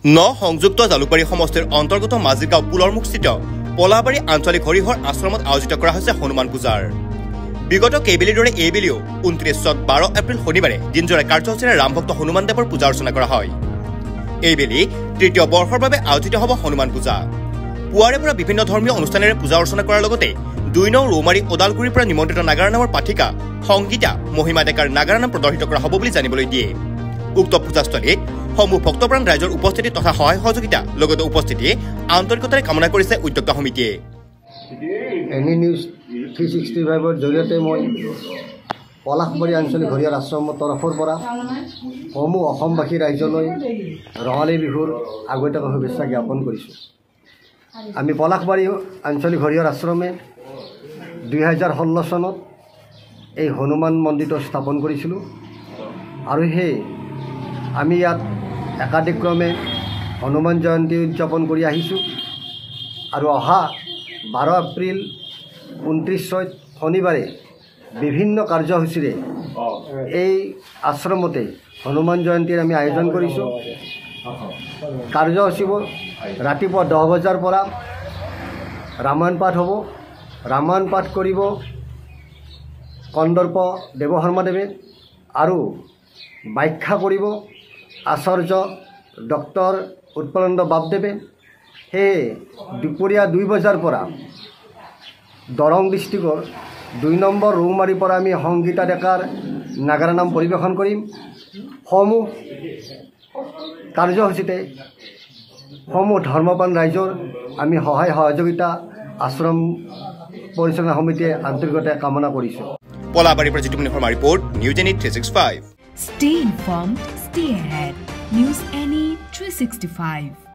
সংযুক্ত জালুকবাৰী সমষ্টিৰ অন্তৰ্গত মাজিগাঁও পুলৰমুখস্থিত পলাবাৰী আঞ্চলিক হৰিহৰ আশ্ৰমত আয়োজিত কৰা হৈছে হনুমান পূজাৰ। বিগত কেইবেলিৰ দৰে এইবেলিও 12 এপ্ৰিল শনিবাৰে দিনজোৰা কাৰ্যসূচীৰে ৰামভক্ত হনুমান দেৱৰ পূজা অৰ্চনা কৰা হয়। এইবেলি তৃতীয় বৰ্ষৰ বাবে আয়োজিত হ'ব হনুমান পূজা। পুৱাৰে পৰা বিভিন্ন ধৰ্মীয় অনুষ্ঠানেৰে পূজা অৰ্চনা কৰাৰ লগতে 2 নং ৰৌমাৰী ওদালগুৰিৰ পৰা নিমন্ত্ৰিত নাগাৰা নামৰ পাঠিকা সংগীতা মহিমা ডেকাৰ নাগাৰা নাম প্ৰদৰ্শিত কৰা হ'ব বুলি জানিবলৈ দিয়ে। উক্ত পূজাস্থলীত সমূহ ভক্তপ্ৰাণ ৰাইজৰ উপস্থিতি তথা সহায় সহযোগিতা লগতে উপস্থিতিয়ে আন্তৰিকতাৰে কামনা কৰিছে উদ্যোক্তা সমিতিয়ে। এনি নিউজ 365ৰ জৰিয়তে মই পলাশবাৰী আঞ্চলিক হৰিহৰ আশ্ৰমৰ তৰফৰ পৰা সমূহ অসমবাসী ৰাইজলৈ ৰঙালী বিহুৰ আগতীয়াকৈ শুভেচ্ছা জ্ঞাপন কৰিছোঁ। আমি পলাশবাৰী আঞ্চলিক হৰিহৰ আশ্ৰমে 2016 চনত এই হনুমান মন্দিৰটো স্থাপন কৰিছিলোঁ আৰু সেই আমি ইয়াত একাধিক্ৰমে হনুমান জয়ন্তী উদযাপন কৰি আহিছোঁ আৰু অহা 12 এপ্ৰিল 29 শনিবাৰে বিভিন্ন কাৰ্যসূচীৰে এই আশ্ৰমতে হনুমান জয়ন্তীৰ আমি আয়োজন কৰিছোঁ। কাৰ্যসূচীবোৰ ৰাতিপুৱা 10 বজাৰ পৰা ৰামায়ণ পাঠ হ'ব। ৰামায়ণ পাঠ কৰিব কন্দৰ্প দেৱশৰ্মাদেৱে আৰু ব্যাখ্যা কৰিব আচাৰ্য ডক্টৰ উৎপলানন্দ বাপদেৱে। সেয়ে দুপৰীয়া 2 বজাৰ পৰা দৰং ডিষ্ট্ৰিক্টৰ 2 নম্বৰ ৰৌমাৰীৰ পৰা আমি সংগীতা ডেকাৰ নাগাৰা নাম পৰিৱেশন কৰিম। সমূহ কাৰ্যসূচীতে সমূহ ধৰ্মপ্ৰাণ ৰাইজৰ আমি সহায় সহযোগিতা আশ্ৰম পৰিচালনা সমিতিয়ে আন্তৰিকতাৰে কামনা কৰিছোঁ। পলাবাৰীৰ পৰা Jitumoni Sarma report news any 365। Stay informed, stay ahead. News Any 365.